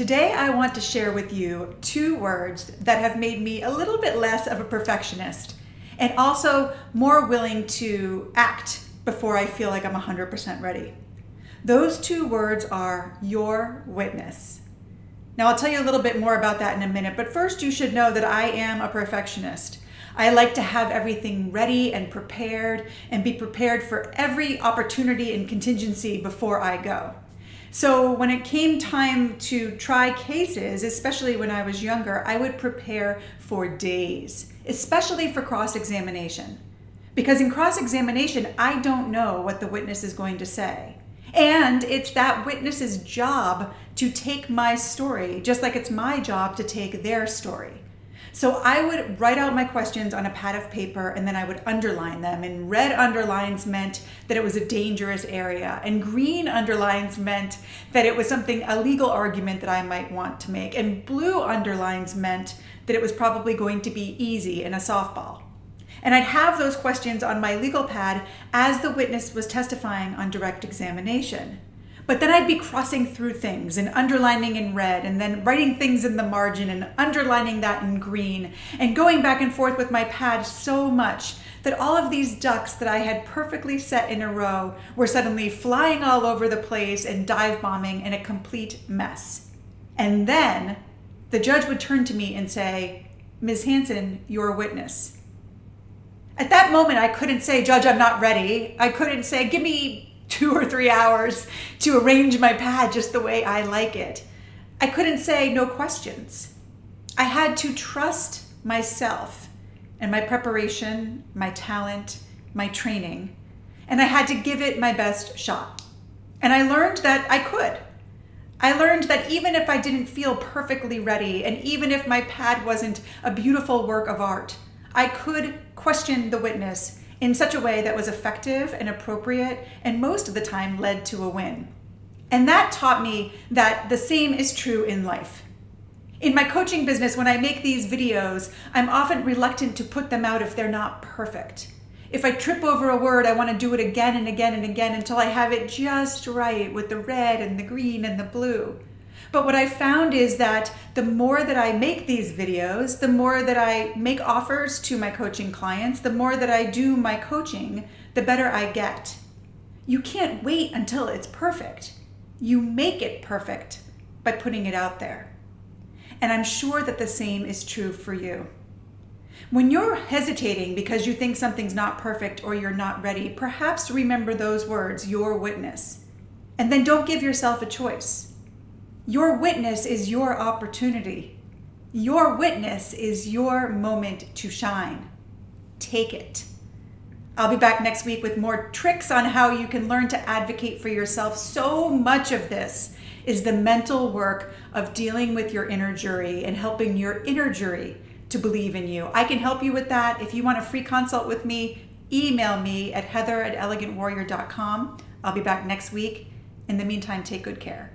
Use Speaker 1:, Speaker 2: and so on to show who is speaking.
Speaker 1: Today I want to share with you 2 words that have made me a little bit less of a perfectionist and also more willing to act before I feel like I'm 100% ready. Those 2 words are your witness. Now I'll tell you a little bit more about that in a minute, but first you should know that I am a perfectionist. I like to have everything ready and prepared and be prepared for every opportunity and contingency before I go. So when it came time to try cases, especially when I was younger, I would prepare for days, especially for cross-examination. Because in cross-examination, I don't know what the witness is going to say. And it's that witness's job to take my story, just like it's my job to take their story. So I would write out my questions on a pad of paper and then I would underline them. And red underlines meant that it was a dangerous area. And green underlines meant that it was a legal argument that I might want to make. And blue underlines meant that it was probably going to be easy in a softball. And I'd have those questions on my legal pad as the witness was testifying on direct examination. But then I'd be crossing through things and underlining in red and then writing things in the margin and underlining that in green and going back and forth with my pad so much that all of these ducks that I had perfectly set in a row were suddenly flying all over the place and dive bombing in a complete mess. And then the judge would turn to me and say, "Ms. Hansen, you're a witness." At that moment, I couldn't say, "Judge, I'm not ready." I couldn't say, "Give me 2 or 3 hours to arrange my pad just the way I like it." I couldn't say no questions. I had to trust myself and my preparation, my talent, my training, and I had to give it my best shot. And I learned that I could. I learned that even if I didn't feel perfectly ready, and even if my pad wasn't a beautiful work of art, I could question the witness in such a way that was effective and appropriate and most of the time led to a win. And that taught me that the same is true in life. In my coaching business, when I make these videos, I'm often reluctant to put them out if they're not perfect. If I trip over a word, I want to do it again and again and again until I have it just right with the red and the green and the blue. But what I found is that the more that I make these videos, the more that I make offers to my coaching clients, the more that I do my coaching, the better I get. You can't wait until it's perfect. You make it perfect by putting it out there. And I'm sure that the same is true for you. When you're hesitating because you think something's not perfect or you're not ready, perhaps remember those words, your witness. And then don't give yourself a choice. Your witness is your opportunity. Your witness is your moment to shine. Take it. I'll be back next week with more tricks on how you can learn to advocate for yourself. So much of this is the mental work of dealing with your inner jury and helping your inner jury to believe in you. I can help you with that. If you want a free consult with me, email me at heather@elegantwarrior.com. I'll be back next week. In the meantime, take good care.